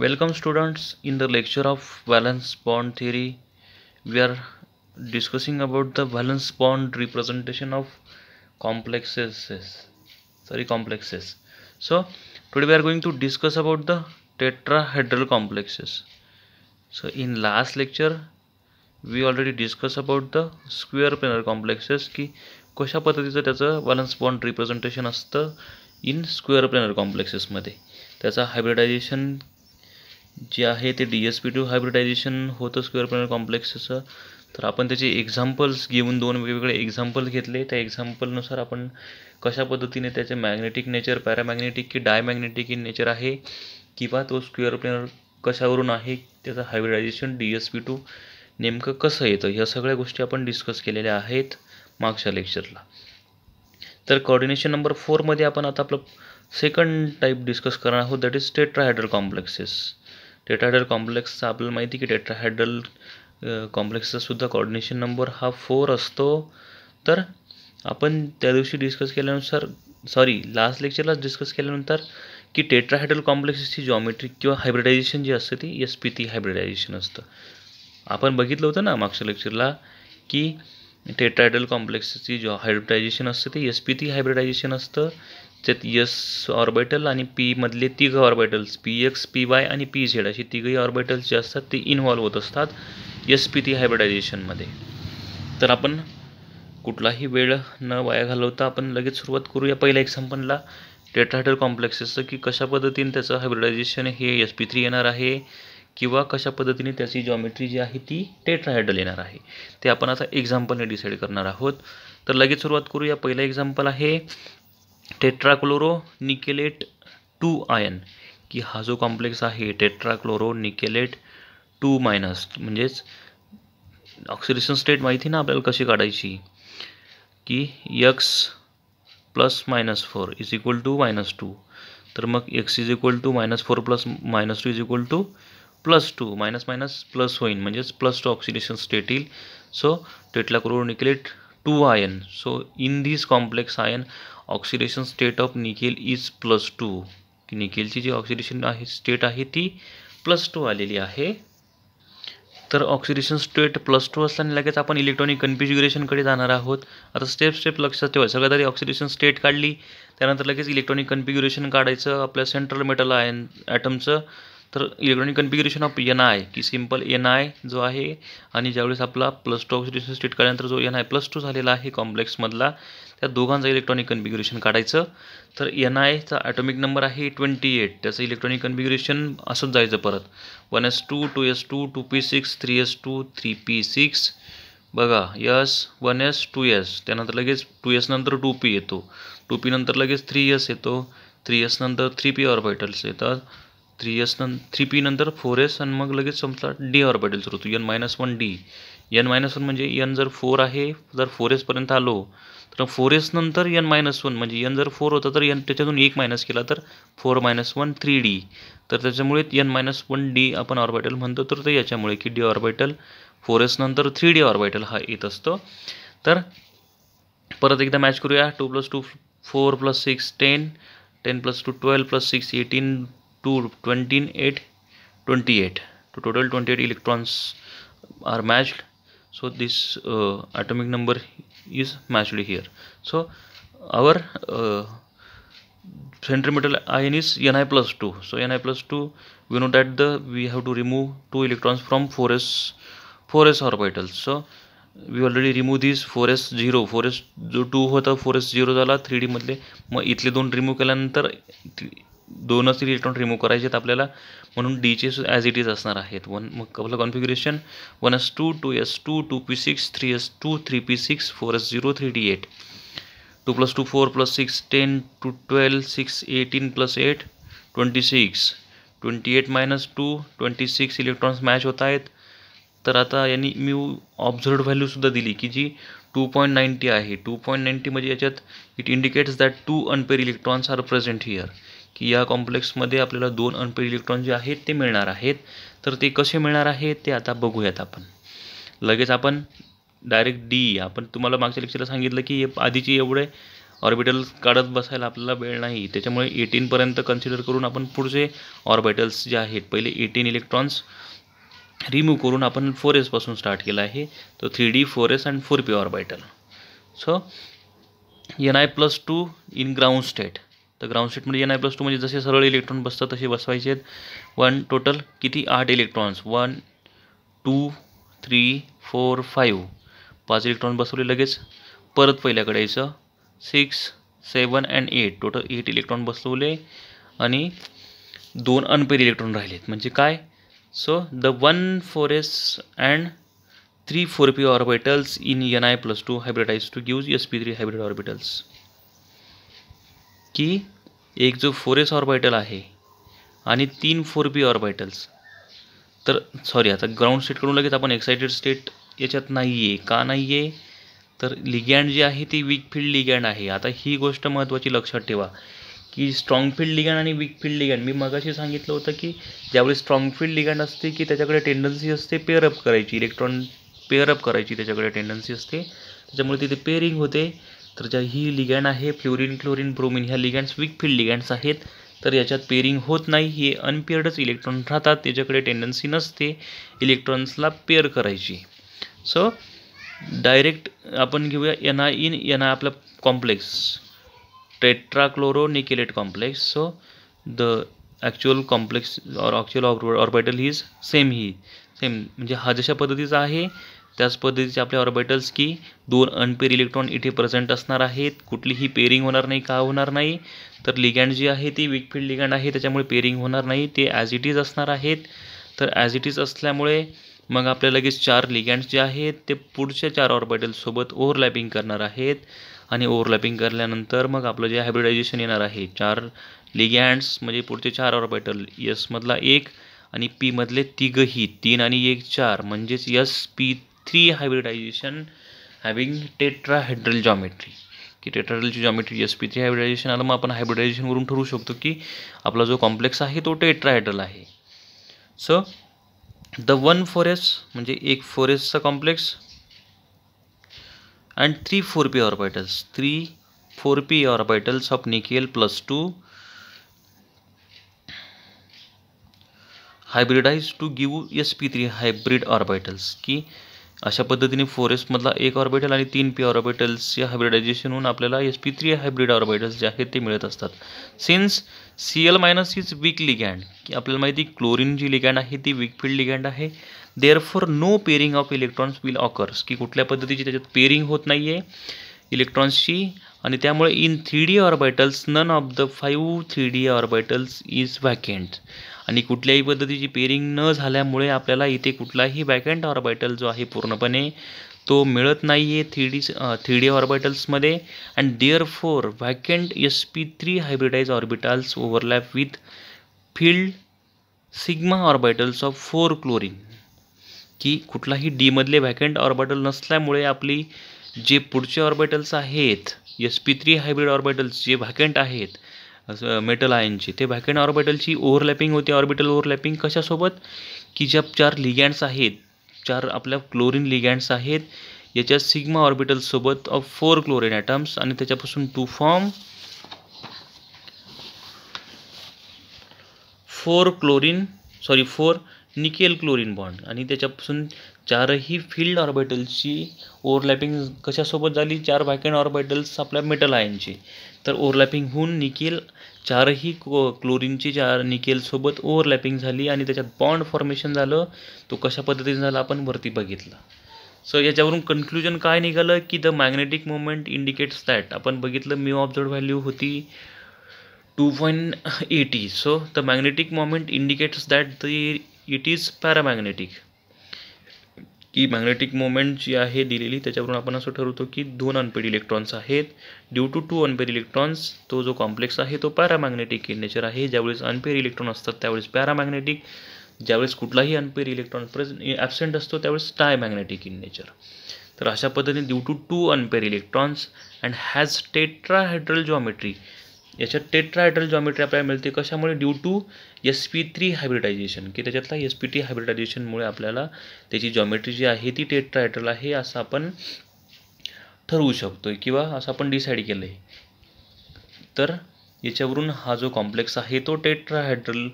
Welcome students. In the lecture of valence bond theory, we are discussing about the valence bond representation of complexes. Complexes. So today we are going to discuss about the tetrahedral complexes. So in last lecture we already discussed about the square planar complexes की कशा पद्धतीचं त्याचं valence bond representation असतं in square planar complexes मध्ये. त्याचा hybridisation जे आहे ते DsP2 हायब्रिडायझेशन होतं स्क्वेअर प्लॅनर कॉम्प्लेक्सचं. तर आपण त्याचे एक्झाम्पल्स घेऊन दोन वेगवेगळे एक्झाम्पल घेतले. त्या एक्झाम्पलनुसार आपण कशा पद्धतीने त्याचे मॅग्नेटिक नेचर, पॅरामॅग्नेटिक की डायमॅग्नेटिक इन नेचर आहे किंवा तो स्क्वेअर प्लॅनर कशावरून आहे, त्याचं हायब्रिडायझेशन DsP2 नेमकं कसं येतं, ह्या सगळ्या गोष्टी आपण डिस्कस केलेल्या आहेत मागच्या लेक्चरला. तर कोऑर्डिनेशन नंबर 4 मध्ये आपण आता आपलं सेकंड टाईप डिस्कस करणार आहोत, that is tetrahedral complexes. Tetrahedral कॉम्प्लेक्सचा आपल्याला माहिती की टेट्राहेड्रल कॉम्प्लेक्सचा सुद्धा कोऑर्डिनेशन नंबर हा 4 असतो. तर आपण त्या दिवशी डिस्कस केल्यानुसार लास्ट लेक्चरलाच डिस्कस केल्यानंतर की टेट्राहेड्रल कॉम्प्लेक्सेसची जॉमेट्रिक किंवा हायब्रिडायझेशन जी असते ती SP3 हायब्रिडायझेशन असतं. आपण बघितलं होतं ना मागच्या लेक्चरला की टेट्राहेड्रल कॉम्प्लेक्सची जो हायब्रिडायझेशन असतं ते SP3 हायब्रिडायझेशन असतं. त्यात S ऑर्बिटल आणि P मधले तिघ ऑर्बिटल्स PX, PY आणि PZ अशी तिघही ऑर्बिटल्स जे असतात ते इन्व्हॉल्व होत असतात SP3 हायब्रिडायझेशनमध्ये. तर आपण कुठलाही वेळ न वाया घालवता आपण लगेच सुरुवात करूया पहिल्या एक्झाम्पलला टेट्राहेड्रल कॉम्प्लेक्सेसचं की कशा पद्धतीने त्याचं हायब्रिडायझेशन हे SP3 येणार आहे किंवा कशा पद्धतीने त्याची जॉमेट्री जी आहे ती टेट्राहेड्रल येणार आहे ते आपण आता एक्झाम्पलने डिसाईड करणार आहोत. तर लगेच सुरुवात करूया. पहिलं एक्झाम्पल आहे टेट्राक्लोरो निकेलेट 2 आयन की हा जो कॉम्प्लेक्स आहे टेट्राक्लोरो निकेलेट 2 मायनस, म्हणजेच ऑक्सिडेशन स्टेट माहिती ना आपल्याला कशी काढायची की X plus -4 is equal to -2. तर मग X is equal to -4 plus -2 is equal to +2, minus minus plus होईल म्हणजेच +2 ऑक्सिडेशन स्टेट येईल. So tetrachloro nickelate 2 ion. So in this complex ion oxidation state of nickel is +2 की निकेलची जी oxidation आहे state आहे ती +2 आलेली आहे. तर ऑक्सिडेशन स्टेट +2 असताना लगेच आपण इलेक्ट्रॉनिक कन्फिग्युरेशनकडे जाणार आहोत. आता स्टेप लक्षात ठेवा. सगळ्यात आधी ऑक्सिडेशन स्टेट काढली, त्यानंतर लगेच इलेक्ट्रॉनिक कन्फिग्युरेशन काढायचं आपल्या सेंट्रल मेटल आयन ॲटमचं. तर इलेक्ट्रॉनिक कन्फिग्युरेशन ऑफ Ni की सिम्पल Ni जो आहे आणि ज्यावेळेस आपला +2 ऑक्सिडेशन स्टेट काढल्यानंतर जो Ni +2 झालेला आहे कॉम्प्लेक्समधला, त्या दोघांचं इलेक्ट्रॉनिक कन्फिग्युरेशन काढायचं. तर Niचा ॲटॉमिक नंबर आहे 28. त्याचं इलेक्ट्रॉनिक कन्फिग्युरेशन असंच जायचं परत 1s2 2s2 2p6 3s2 3p6. बघा S 1s 2s, त्यानंतर लगेच 2s नंतर 2p येतो, 2p नंतर लगेच 3s येतो, 3s नंतर 3p ऑर्बिटल्स येतात, 3p नंतर 4s आणि मग लगेच संपला d ऑर्बिटल सुरू होतो n-1 d. n-1 म्हणजे n जर 4 आहे, जर 4s पर्यंत आलो तर 4s नंतर n-1 म्हणजे n जर 4 होता तर n त्याच्यातून 1 मायनस केला तर 4 - 1 3d. तर त्याच्यामुळे n-1 d आपण ऑर्बिटल म्हणतो. तर ते याच्यामुळे की d ऑर्बिटल 4s नंतर 3d ऑर्बिटल हा येत असतो. तर परत एकदा मॅच करूया. 2 + 2 4 + 6 10 10 + 2 12 + 6 18 2 20 8 28. So total 28 electrons are matched. So this atomic number is matched here. So our centrimetal ion is Ni +2. So Ni +2, we know that we have to remove 2 electrons from 4s orbitals. So we already remove these 4s0. 4s जो 2 होता 4s0 झाला 3d मधले. मग इथले दोन remove केल्यानंतर दोनच electron remove करायचे आहेत आपल्याला, म्हणून d चे ॲज इट इज असणार आहेत. मग आपलं कॉन्फिग्युरेशन 1s2 2s2 2p6 3s2 3p6 4s0 3d8. 2 + 2 4 + 6 10 2 12 6 18 + 8 26 28 - 2 26 electrons match होत आहेत. तर आता यांनी मी ऑब्झर्व्ड व्हॅल्यूसुद्धा दिली की जी 2.90 आहे. 2.90 म्हणजे याच्यात it indicates that 2 unpaired electrons are present here की या कॉम्प्लेक्समध्ये आपल्याला 2 अनपेअर इलेक्ट्रॉन जे आहेत ते मिळणार आहेत. तर ते कसे मिळणार आहेत ते आता बघूयात आपण. लगेच आपण डायरेक्ट आपण तुम्हाला मागच्या लेक्चरला सांगितलं की आधीचे एवढे ऑर्बिटल काढत बसायला आपल्याला वेळ नाही, त्याच्यामुळे 18पर्यंत कन्सिडर करून आपण पुढचे ऑर्बिटल्स जे आहेत पहिले 18 इलेक्ट्रॉन्स रिमूव्ह करून आपण 4s पासून स्टार्ट केला आहे. तर 3d 4s and 4p orbital. So Ni+2 in ground state. तर ग्राउंड स्टेटमध्ये Ni+2 म्हणजे जसे सरळ इलेक्ट्रॉन बसतात तसे बसवायचे आहेत. वन टोटल किती 8 इलेक्ट्रॉन्स 1 2 3 4 5 5 इलेक्ट्रॉन बसवले. लगेच परत पहिल्याकडे यायचं 6 7 अँड 8 टोटल 8 इलेक्ट्रॉन बसवले आणि 2 अनपेअर इलेक्ट्रॉन राहिलेत. म्हणजे काय? So the 1 4s and 3 4p orbitals in Ni+2 hybridize to gives sp3 hybrid orbitals. की एक जो 4s ऑर्बिटल आहे आणि 3 4p ऑर्बिटल्स. तर सॉरी, आता ग्राउंड स्टेट कडून लगेच आपण एक्साइटेड स्टेट याच्यात नाही आहे. का नाही आहे? तर लिगॅंड जी आहे ती वीक फील्ड लिगॅंड आहे. आता ही गोष्ट महत्त्वाची लक्षात ठेवा की स्ट्रॉंग फील्ड लिगॅंड आणि वीक फील्ड लिगॅंड, मी मगाशी सांगितलं होतं की ज्यावेळी स्ट्रॉंग फील्ड लिगॅंड असते की त्याच्याकडे टेंडन्सी असते पेअरअप करायची, इलेक्ट्रॉन पेअरअप करायची त्याच्याकडे टेंडन्सी असते, त्याच्यामुळे तिथे पेअरिंग होते. तर ज्या ही लिगॅंड आहे फ्लोरीन क्लोरीन ब्रोमिन, ह्या लिगॅंड्स वीक फील्ड लिगॅंड्स आहेत. तर याच्यात पेअरिंग होत नाही, हे अनपेअर्डच इलेक्ट्रॉन राहतात, त्याच्याकडे टेंडन्सी नसते इलेक्ट्रॉन्सला पेअर करायची. सो डायरेक्ट आपण घेऊया Ni इन Ni आपला complex tetrachloronickelate complex. So the actual complex actual orbital is same म्हणजे हा जशा पद्धतीचा आहे त्याच पद्धतीचे आपले ऑर्बिटल्स की 2 अनपेअर इलेक्ट्रॉन इथे प्रेझेंट असणार आहेत. कुठलीही पेअरिंग होणार नाही. का होणार नाही? तर लिगॅंड जी आहे ती वीक फील्ड लिगॅंड आहे, त्याच्यामुळे पेअरिंग होणार नाही, ते ॲज इट इज असणार आहेत. तर ॲज इट इज असल्यामुळे मग आपल्या लगेच 4 लिगॅंड्स जे आहेत ते पुढच्या 4 ऑर्बिटल्ससोबत ओव्हरलॅपिंग करणार आहेत आणि ओव्हरलॅपिंग करल्यानंतर मग आपलं जे हायब्रिडायझेशन येणार आहे 4 लिगॅंड्स म्हणजे पुढचे 4 ऑर्बिटल, S मधला 1 आणि P मधले तिघही 3 आणि 1 4 म्हणजेच sp3 hybridisation having tetrahedral geometry. की टेट्राहेड्रलची जॉमेट्री sp3 हायब्रिडायझेशन आलं. मग आपण हायब्रिडायझेशनवरून ठरवू शकतो की आपला जो कॉम्प्लेक्स आहे तो टेट्राहेड्रल आहे. सो द 1 4s म्हणजे एक 4sचा complex and 3 4p orbitals 3 4p orbitals of Ni+2 hybridize to give sp3 hybrid orbitals. की अशा पद्धतीने 4s मधला एक ऑर्बिटल आणि 3p ऑर्बिटल्सचे हायब्रिडायझेशन होऊन आपल्याला sp3 हायब्रिड ऑर्बिटल्स जे आहेत ते मिळत असतात. Since Cl- is weak ligand, की आपल्याला माहिती क्लोरीन जी लिगॅंड आहे ती वीक फील्ड लिगॅंड आहे. Therefore no pairing of electrons will occurs, की कुठल्या पद्धतीची त्याच्यात पेअरिंग होत नाही आहे इलेक्ट्रॉन्सची, आणि त्यामुळे in 3d orbitals none of the 5 3d orbitals is vacant. आणि कुठल्याही पद्धतीची पेअरिंग न झाल्यामुळे आपल्याला इथे कुठलाही व्हॅकंट ऑर्बिटल जो आहे पूर्णपणे तो मिळत नाही आहे 3D ऑर्बिटल्समध्ये. And therefore vacant sp3 hybridize orbitals overlap with field sigma orbitals of 4 chlorine. की कुठलाही डी मधले व्हॅकंट ऑर्बिटल नसल्यामुळे आपली जे पुढचे ऑर्बिटल्स आहेत sp3 हायब्रिड ऑर्बिटल्स जे व्हॅकंट आहेत मेटल आयनची, ते व्हॅकंट ऑर्बिटलची ओव्हरलॅपिंग होते. ऑर्बिटल ओव्हरलॅपिंग कशासोबत? की ज्या 4 लिगॅंड्स आहेत 4 आपल्या क्लोरीन लिगॅंड्स आहेत याच्या सिग्मा ऑर्बिटल्ससोबत ऑफ 4 क्लोरीन ॲटम्स, आणि त्याच्यापासून 2 फॉर्म 4 निकेल क्लोरीन बॉन्ड, आणि त्याच्यापासून 4ही फील्ड ऑर्बिटल्सची ओव्हरलॅपिंग कशासोबत झाली? 4 व्हॅकंट ऑर्बिटल्स आपल्या मेटल आयनची, तर ओव्हरलॅपिंग होऊन निकेल 4ही क्लोरीनची 4 निकेलसोबत ओव्हरलॅपिंग झाली आणि त्याच्यात बॉन्ड फॉर्मेशन झालं. तो कशा पद्धतीने झाला आपण वरती बघितला. सो याच्यावरून कन्क्लुजन काय निघालं की the magnetic moment indicates that, आपण बघितलं म्यू ऑब्झर्व्ड व्हॅल्यू होती 2.80. So the magnetic moment indicates that it is paramagnetic. की मॅग्नेटिक मोमेंट जी आहे दिलेली त्याच्यावरून आपण असं ठरवतो की 2 अनपेड इलेक्ट्रॉन्स आहेत. ड्यू टू 2 अनपेड इलेक्ट्रॉन्स तो जो कॉम्प्लेक्स आहे तो पॅरामॅग्नेटिक इन नेचर आहे. ज्यावेळेस अनपेड इलेक्ट्रॉन असतात त्यावेळेस पॅरामॅग्नेटिक, ज्यावेळेस कुठलाही अनपेड इलेक्ट्रॉन ॲबसेंट असतो त्यावेळेस डायमॅग्नेटिक इन नेचर. तर अशा पद्धतीने due to 2 unpaired electrons and has tetrahedral geometry. याच्यात टेट्राहेड्रल जॉमेट्री आपल्याला मिळते कशामुळे? ड्यू टू sp3 हायब्रिडायझेशन, की त्याच्यातला sp3 हायब्रिडायझेशनमुळे आपल्याला त्याची जॉमेट्री जी आहे ती टेट्राहेड्रल आहे असं आपण ठरवू शकतो किंवा असं आपण डिसाईड केलं आहे. तर याच्यावरून हा जो कॉम्प्लेक्स आहे तो टेट्राहेड्रल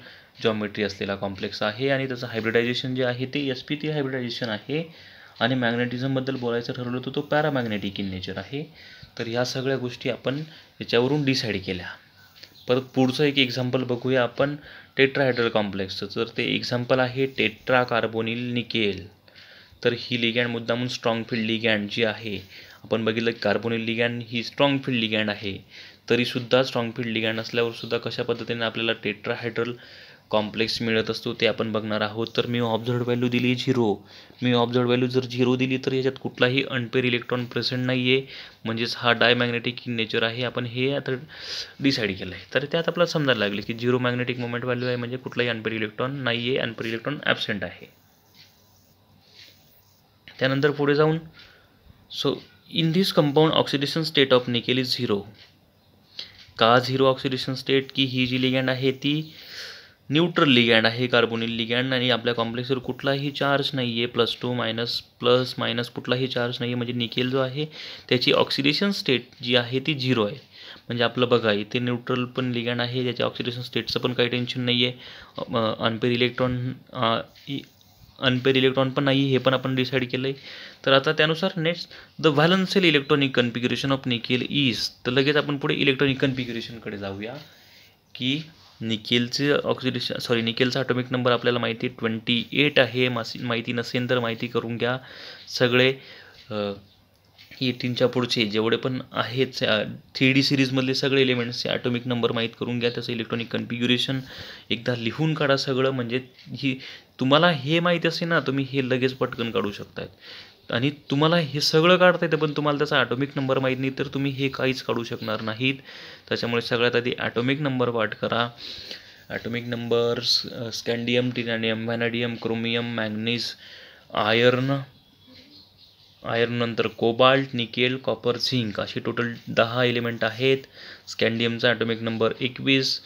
जॉमेट्री असलेला कॉम्प्लेक्स आहे आणि त्याचं हायब्रिडायझेशन जे आहे ते sp3 हायब्रिडायझेशन आहे आणि मॅग्नेटिझमबद्दल बोलायचं ठरवलं तर तो पॅरामॅग्नेटिक इन नेचर आहे. तर ह्या सगळ्या गोष्टी आपण याच्यावरून डिसाईड केल्या. परत पुढचं एक एक्झाम्पल बघूया आपण टेट्राहेड्रल कॉम्प्लेक्सचं. तर ते एक्झाम्पल आहे टेट्रा कार्बोनिल निकेल. तर ही लिगॅन्ड मुद्दामून स्ट्रॉंग फील्ड लिगॅन्ड जी आहे, आपण बघितलं की कार्बोनिल लिगॅन्ड ही स्ट्रॉंग फील्ड लिगॅन्ड आहे, तरीसुद्धा स्ट्रॉंग फील्ड लिगॅन्ड असल्यावर सुद्धा कशा पद्धतीने आपल्याला टेट्राहेड्रल कॉम्प्लेक्स मिळत असतो ते आपण बघणार आहोत. तर मी ऑब्झर्व्ड व्हॅल्यू दिली 0. मी ऑब्झर्व्ड व्हॅल्यू जर 0 दिली तर याच्यात कुठलाही अनपेअर इलेक्ट्रॉन प्रेझेंट नाही आहे, म्हणजेच हा डायमॅग्नेटिक इन नेचर आहे. आपण हे आता डिसाईड केलं आहे. तर त्यात आपल्याला समजायला लागले की 0 मॅग्नेटिक मोमेंट व्हॅल्यू आहे म्हणजे कुठलाही अनपेअर इलेक्ट्रॉन नाही आहे, अनपेअर इलेक्ट्रॉन ॲबसेंट आहे. त्यानंतर पुढे जाऊन in this compound oxidation state of nickel is 0. का 0 ऑक्सिडेशन स्टेट? की ही जी लिगॅन्ड आहे ती न्यूट्रल लिगॅन्ड आहे, कार्बोनिल लिगॅन्ड, आणि आपल्या कॉम्प्लेक्सवर कुठलाही चार्ज नाही आहे, +2 प्लस मायनस कुठलाही चार्ज नाही आहे. म्हणजे निकेल जो आहे त्याची ऑक्सिडेशन स्टेट जी आहे ती 0 आहे. म्हणजे आपलं बघा इथे न्यूट्रल पण लिगॅन्ड आहे, त्याच्या ऑक्सिडेशन स्टेटचं पण काही टेन्शन नाही आहे. अनपेअर इलेक्ट्रॉन पण नाही, हे पण आपण डिसाईड केलं आहे. तर आता त्यानुसार next the valential electronic configuration of nickel is. तर लगेच आपण पुढे इलेक्ट्रॉनिक कन्फिग्युरेशनकडे जाऊया की निकेलचा ॲटॉमिक नंबर आपल्याला माहिती 28 आहे. माहिती नसेल तर माहिती करून घ्या. सगळे 18च्या पुढचे जेवढे पण आहेत 3D सिरीजमधले सगळे एलिमेंट्सचे ॲटॉमिक नंबर माहीत करून घ्या. त्याचं इलेक्ट्रॉनिक कन्फिग्युरेशन एकदा लिहून काढा सगळं. म्हणजे तुम्हाला हे माहिती असेल ना, तुम्ही हे लगेच पटकन काढू शकताय. आणि तुम्हाला हे सगळं काढता येतं पण तुम्हाला त्याचा ॲटॉमिक नंबर माहीत नाही तर तुम्ही हे काहीच काढू शकणार नाहीत. त्याच्यामुळे सगळ्यात आधी ॲटॉमिक नंबर पाठ करा. Atomic number scandium, titanium, vanadium, chromium, manganese, iron नंतर कोबाल्ट, निकेल, कॉपर, झिंक असे टोटल 10 एलिमेंट आहेत. स्कँडियमचा ॲटॉमिक नंबर 21,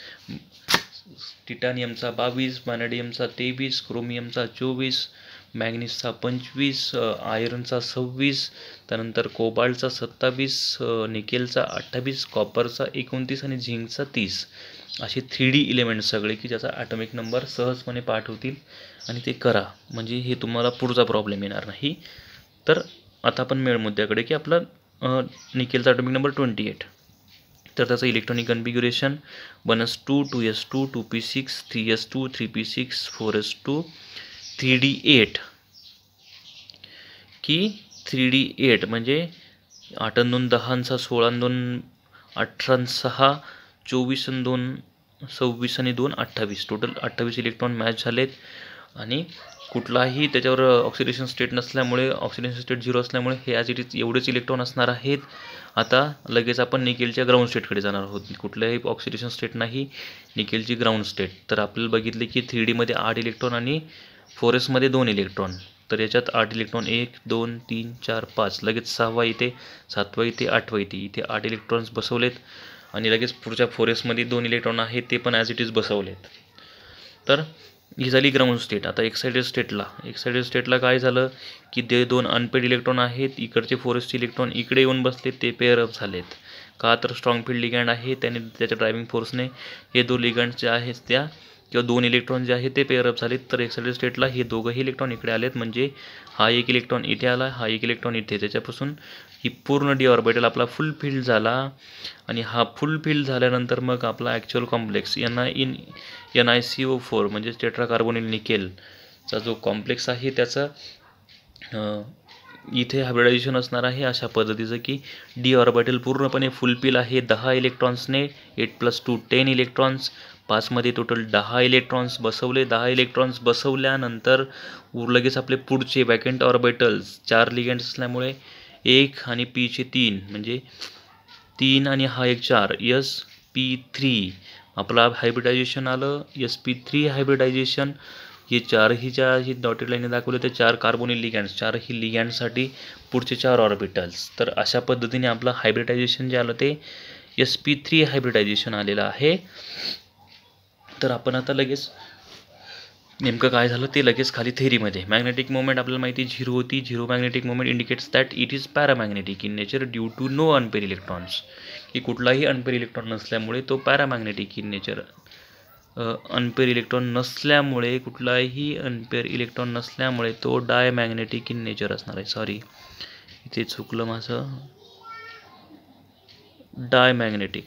टिटॅनियमचा 22, व्हॅनेडियमचा 23, क्रोमियमचा 24, मॅंगनीजचा 25, आयर्नचा 26, त्यानंतर कोबाल्टचा 27, निकेलचा 28, कॉपरचा 29 आणि झिंकचा 30. असे 3D एलिमेंट सगळे की ज्याचा ॲटॉमिक नंबर सहजपणे पाठ होतील आणि ते करा, म्हणजे हे तुम्हाला पुढचा प्रॉब्लेम येणार नाही. तर आता आपण मेळ मुद्द्याकडे की आपला निकेलचा ॲटॉमिक नंबर 28. तर त्याचं electronic कन्फिग्युरेशन 1s2, 2s2, 2p6, 3s2, 3p6, 4s2, 3d8 की 3d8 म्हणजे 8 आणि 2 10, 16 आणि 2 18, 6 24 आणि 2 26 आणि 2 28. टोटल 28 इलेक्ट्रॉन मॅच झालेत. आणि कुठलाही त्याच्यावर ऑक्सिडेशन स्टेट नसल्यामुळे, ऑक्सिडेशन स्टेट 0 असल्यामुळे हे ॲज इट इज एवढेच इलेक्ट्रॉन असणार आहेत. आता लगेच आपण निकेलच्या ग्राउंड स्टेटकडे जाणार आहोत. कुठल्याही ऑक्सिडेशन स्टेट नाही, निकेलची ग्राउंड स्टेट. तर आपल्याला बघितले की 3D मध्ये 8 इलेक्ट्रॉन आणि 4s मध्ये 2 इलेक्ट्रॉन. तर याच्यात 8 इलेक्ट्रॉन 1 2 3 4 5, लगेच 6वा इथे, 7वा इथे, 8वा इथे. इथे 8 इलेक्ट्रॉन्स बसवलेत आणि लगेच पुढच्या 4s मध्ये 2 इलेक्ट्रॉन आहेत ते पण ॲज इट इज बसवलेत. तर ही झाली ग्राउंड स्टेट. आता एक्साइटेड स्टेटला काय झालं की ते 2 अनपेड इलेक्ट्रॉन आहेत, इकडचे 4s इलेक्ट्रॉन इकडे येऊन बसले, ते पेअर अप झालेत. का तर स्ट्रॉंग फील्ड लिगॅन्ड आहे, त्याने त्याच्या ड्रायव्हिंग फोर्सने हे 2 लिगॅन्ड जे आहेत त्या किंवा 2 इलेक्ट्रॉन जे आहेत ते पेअर अप झालेत. तर एक्साइटेड स्टेटला हे दोघंही इलेक्ट्रॉन इकडे आलेत, म्हणजे हा एक इलेक्ट्रॉन इथे आला, हा एक इलेक्ट्रॉन इथे. त्याच्यापासून ही पूर्ण डी ऑर्बिटल आपला फुल फिल्ड झाला. आणि हा फुल फिल्ड झाल्यानंतर मग आपला ॲक्च्युअल कॉम्प्लेक्स NiCO4 म्हणजे टेट्राकार्बोनिल निकेलचा जो कॉम्प्लेक्स आहे त्याचा इथे हायब्रिडायझेशन असणार आहे अशा पद्धतीचं की डी ऑर्बिटल पूर्णपणे फुलफिल आहे 10 इलेक्ट्रॉन्सने. 8 + 2 10 इलेक्ट्रॉन्स. 5 मध्ये टोटल 10 इलेक्ट्रॉन्स बसवले. 10 इलेक्ट्रॉन्स बसवल्यानंतर लगेच आपले पुढचे वॅकंट ऑर्बिटल्स 4 लिगॅन्ड्स असल्यामुळे 1 आणि P चे 3 म्हणजे 3 आणि हा एक 4 sp3 आपला हायब्रिडायझेशन आलं. sp3 हायब्रिडायझेशन हे 4ही ज्या ही डॉटेड लाईनने दाखवले ते 4 कार्बोनिल लिगॅन्ड्स, 4ही लिगॅन्डसाठी पुढचे 4 ऑर्बिटल्स. तर अशा पद्धतीने आपलं हायब्रिडायझेशन जे आलं ते sp3 हायब्रिडायझेशन आलेलं आहे. तर आपण आता लगेच नेमकं काय झालं ते लगेच खाली थेरीमध्ये. मॅग्नेटिक मोमेंट आपल्याला माहिती 0 होती. 0 magnetic moment indicates that it is paramagnetic in nature due to no unpaired electrons, की कुठलाही अनपेअर इलेक्ट्रॉन नसल्यामुळे तो paramagnetic in nature. Unpaired electron नसल्यामुळे, कुठलाही अनपेअर इलेक्ट्रॉन नसल्यामुळे तो डायमॅग्नेटिक इन नेचर असणार आहे. सॉरी, इथे चुकलं माझं. डायमॅग्नेटिक.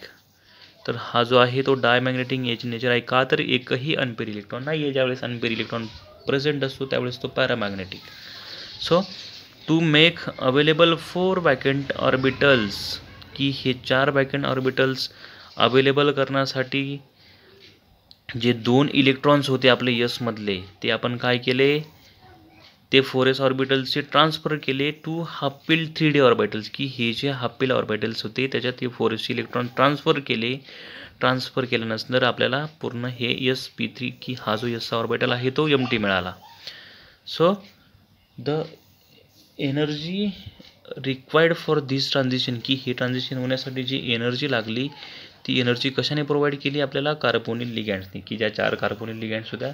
तर हा जो आहे तो डायमॅग्नेटिक याची नेचर आहे. का तर एकही अनपेअर इलेक्ट्रॉन नाही आहे. ज्यावेळेस अनपेअर इलेक्ट्रॉन प्रेझेंट असतो त्यावेळेस तो paramagnetic. So to make available 4 vacant orbitals, की हे 4 वॅकंट ऑर्बिटल्स अवेलेबल करण्यासाठी जे 2 इलेक्ट्रॉन्स होते आपले यसमधले, ते आपण काय केले, ते 4s ऑर्बिटल्सचे ट्रान्सफर केले टू हाफिल 3d ऑर्बिटल्स, की हे जे हाफिल ऑर्बिटल्स होते त्याच्यात ते 4s इलेक्ट्रॉन ट्रान्सफर केले. ट्रान्सफर केल्यानंतर आपल्याला पूर्ण हे sp3, की हा जो s ऑर्बिटल आहे तो एम्प्टी मिळाला. So the energy required for this transition, की हे ट्रान्झिशन होण्यासाठी जी एनर्जी लागली ती एनर्जी कशाने प्रोव्हाइड केली आपल्याला, कार्बोनिल लिगँड्सने, की ज्या 4 कार्बोनिल लिगँड्स होत्या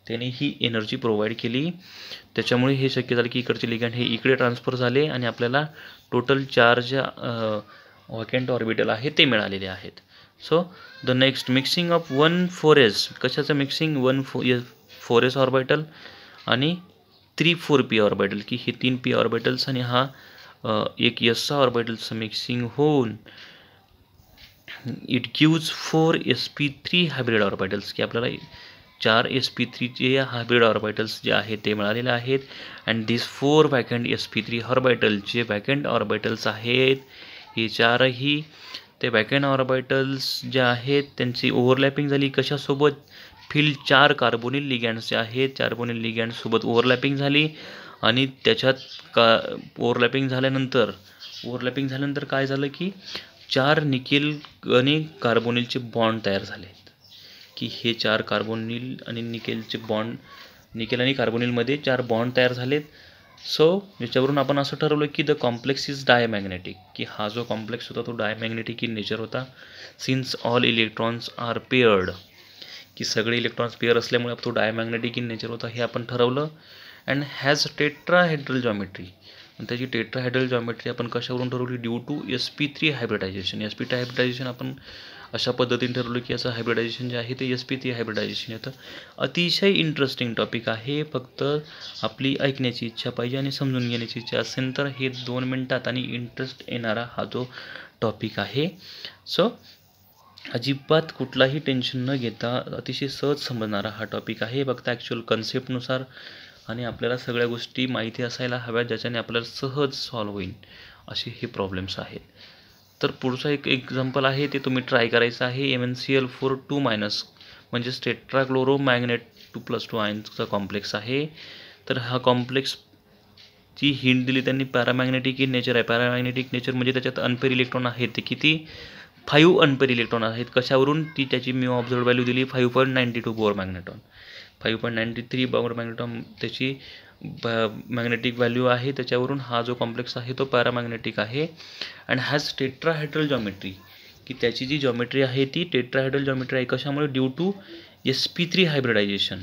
त्याने ही एनर्जी प्रोव्हाइड केली. त्याच्यामुळे हे शक्य झालं की इकडचे लिगँड हे इकडे ट्रान्सफर झाले आणि आपल्याला टोटल 4 ज्या व्हॅकंट ऑर्बिटल आहे ते मिळालेले आहेत. So the next mixing of 1 4s, कशाचं मिक्सिंग, 1 4s ऑर्बिटल आणि 3 4p ऑर्बिटल, की हे 3p ऑर्बिटल्स आणि हा एक s ऑर्बिटलचं मिक्सिंग होऊन it gives 4 sp3 hybrid orbitals, की आपल्याला 4 sp3 चे हायब्रिड ऑर्बिटल्स जे आहेत ते मिळालेले आहेत. And this 4 vacant sp3 orbital जे वॅकंट ऑर्बिटल्स आहेत, हे 4ही ते वॅकंट ऑर्बिटल्स जे आहेत त्यांची ओव्हरलॅपिंग झाली कशासोबत, फिल 4 कार्बोनिल लिगँड्स जे आहेत, कार्बोनिल लिगँड्ससोबत ओव्हरलॅपिंग झाली. आणि त्याच्यात ओव्हरलॅपिंग झाल्यानंतर काय झालं की 4 निकेल आणि कार्बोनिलचे बॉन्ड तयार झाले, की हे 4 कार्बोनिल आणि निकेलचे बॉन्ड, निकेल आणि कार्बोनिलमध्ये 4 बॉन्ड तयार झालेत. सो याच्यावरून आपण असं ठरवलं की द कॉम्प्लेक्स इज डायमॅग्नेटिक, की हा जो कॉम्प्लेक्स होता तो डायमॅग्नेटिक इन नेचर होता. Since all electrons are paired, की सगळे इलेक्ट्रॉन्स पेअर असल्यामुळे तो डायमॅग्नेटिक इन नेचर होता हे आपण ठरवलं. अँड हॅज टेट्राहेड्रल जॉमेट्री, आणि त्याची टेट्राहेड्रल जॉमेट्री आपण कशावरून ठरवली, due to sp3 hybridisation. sp3 hybridisation आपण अशा पद्धतीने ठरवलं की असं हायब्रिडायझेशन जे आहे ते sp3 हायब्रिडायझेशन येतं. अतिशय इंटरेस्टिंग टॉपिक आहे. फक्त आपली ऐकण्याची इच्छा पाहिजे आणि समजून घेण्याची इच्छा असेल तर हे 2 मिनिटात आणि इंटरेस्ट येणारा हा जो टॉपिक आहे. सो अजिबात कुठलाही टेन्शन न घेता अतिशय सहज समजणारा हा टॉपिक आहे. फक्त ॲक्च्युअल कन्सेप्टनुसार आणि आपल्याला सगळ्या गोष्टी माहिती असायला हव्यात ज्याच्याने आपल्याला सहज सॉल्व्ह होईल असे हे प्रॉब्लेम्स आहेत. तर पुढचा एक एक्झाम्पल आहे ते तुम्ही ट्राय करायचं आहे. MnCl4 2- म्हणजेच टेट्राक्लोरोमॅग्नेट 2+2 आयन्सचा कॉम्प्लेक्स आहे. तर हा कॉम्प्लेक्स ची हिंट दिली त्यांनी, पॅरामॅग्नेटिक इन नेचर आहे. पॅरामॅग्नेटिक नेचर म्हणजे त्याच्यात अनपेअर इलेक्ट्रॉन आहेत ते किती, 5 अनपेअर इलेक्ट्रॉन आहेत. कशावरून, ती त्याची मी ऑब्झर्व व्हॅल्यू दिली 5.92 बोर मॅग्नेटॉन, 5.93 बोर मॅग्नेटॉन त्याची मॅग्नेटिक व्हॅल्यू आहे. त्याच्यावरून हा जो कॉम्प्लेक्स आहे तो पॅरामॅग्नेटिक आहे. अँड हॅज टेट्राहेड्रल जॉमेट्री, की त्याची जी जॉमेट्री आहे ती टेट्राहेड्रल जॉमेट्री आहे. कशामुळे, ड्यू टू sp3 हायब्रिडायझेशन,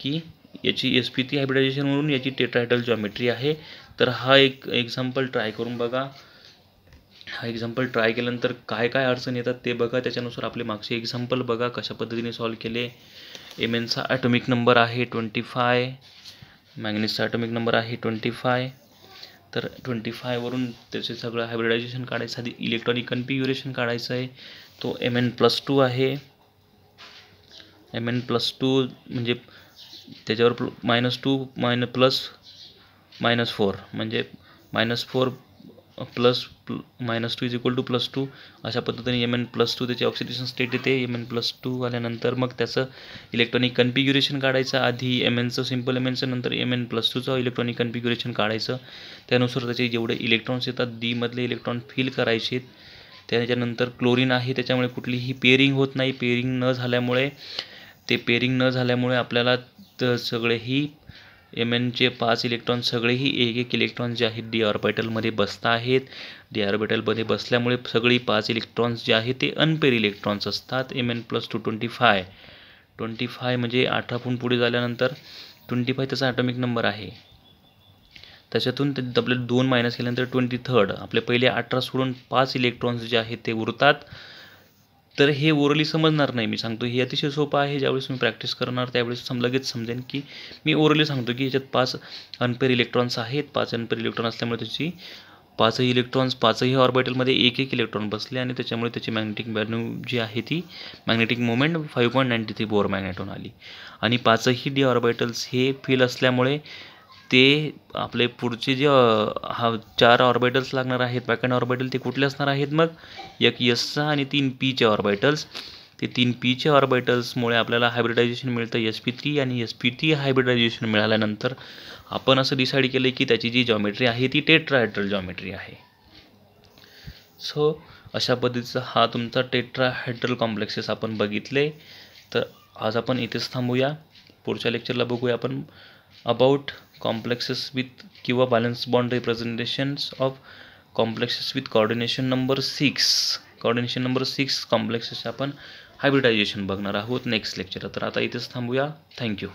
की याची sp3 हायब्रिडायझेशन म्हणून याची टेट्राहेड्रल जॉमेट्री आहे. तर हा एक एक्झाम्पल ट्राय करून बघा. हा एक्झाम्पल ट्राय केल्यानंतर काय काय अडचण येतात ते बघा. त्याच्यानुसार आपले मागचे एक्झाम्पल बघा कशा पद्धतीने सॉल्व्ह केले. Mnचा ॲटॉमिक नंबर आहे 25, मॅग्नेसचा ॲटॉमिक नंबर आहे 25. तर 25 वरून त्याचे सगळं हायब्रिडायझेशन काढायचं, आधी इलेक्ट्रॉनिक कन्फिग्युरेशन काढायचं आहे. तो Mn+2 आहे. Mn+2 म्हणजे त्याच्यावर -2 +4 म्हणजे -4 प्लस -2 इज इक्वल टू +2 अशा पद्धतीने Mn+2 त्याची ऑक्सिडेशन स्टेट येते. Mn+2 आल्यानंतर मग त्याचं इलेक्ट्रॉनिक कन्फिग्युरेशन काढायचं. आधी Mnचं सिम्पल Mnचं, नंतर Mn+2चं इलेक्ट्रॉनिक कन्फिग्युरेशन काढायचं. त्यानुसार त्याचे जेवढे इलेक्ट्रॉन्स येतात डी मधले इलेक्ट्रॉन फिल करायचे. त्याच्यानंतर क्लोरीन आहे त्याच्यामुळे कुठलीही पेअरिंग होत नाही. पेअरिंग न झाल्यामुळे आपल्याला सगळेही Mnचे 5 इलेक्ट्रॉन सगळेही एक इलेक्ट्रॉन जे आहेत डी ऑर्बिटलमध्ये बसत आहेत. डी ऑर्बिटलमध्ये बसल्यामुळे सगळी 5 इलेक्ट्रॉन्स जे आहेत ते अनपेअर इलेक्ट्रॉन्स असतात. Mn+2 25 25 म्हणजे 18 पुढे झाल्यानंतर 25 त्याचा ॲटॉमिक नंबर आहे. त्याच्यातून आपल्याला 2 मायनस केल्यानंतर 23 आपले पहिले 18 सोडून 5 इलेक्ट्रॉन्स जे आहेत ते उरतात. तर हे ओरली समजणार नाही, मी सांगतो हे अतिशय सोपं आहे. ज्यावेळेस मी प्रॅक्टिस करणार त्यावेळेस लगेच समजेन की मी ओरली सांगतो की याच्यात 5 अनपेअर इलेक्ट्रॉन्स आहेत. 5 अनपेअर इलेक्ट्रॉन असल्यामुळे त्याची 5ही इलेक्ट्रॉन्स 5ही ऑर्बिटलमध्ये एक इलेक्ट्रॉन बसले आणि त्याच्यामुळे त्याची मॅग्नेटिक व्हॅल्यू जी आहे ती मॅग्नेटिक मोमेंट 5.93 बोर मॅग्नेटॉन आली. आणि 5ही डी ऑर्बिटल्स हे फिल असल्यामुळे ते आपले पुढचे जे 4 ऑर्बिटल्स लागणार आहेत बॅकएंड ऑर्बिटल ते कुठले असणार आहेत मग एक एसचा आणि 3 पीचे ऑर्बिटल्स. ते 3 पीचे ऑर्बिटल्समुळे आपल्याला हायब्रिडायझेशन मिळतं sp3 आणि sp3 हायब्रिडायझेशन मिळाल्यानंतर आपण असं डिसाईड केलं की त्याची जी जॉमेट्री आहे ती टेट्राहेड्रल जॉमेट्री आहे. सो अशा पद्धतीचा हा तुमचा टेट्राहेड्रल कॉम्प्लेक्सेस आपण बघितले. तर आज आपण इथेच थांबूया. पुढच्या लेक्चरला बघूया आपण अबाउट कॉम्प्लेक्सेस विथ किंवा balance bond representations of complexes with coordination number 6 complexes आपण हायब्रिडायझेशन बघणार आहोत नेक्स्ट लेक्चर. तर आता इथेच थांबूया. थँक्यू.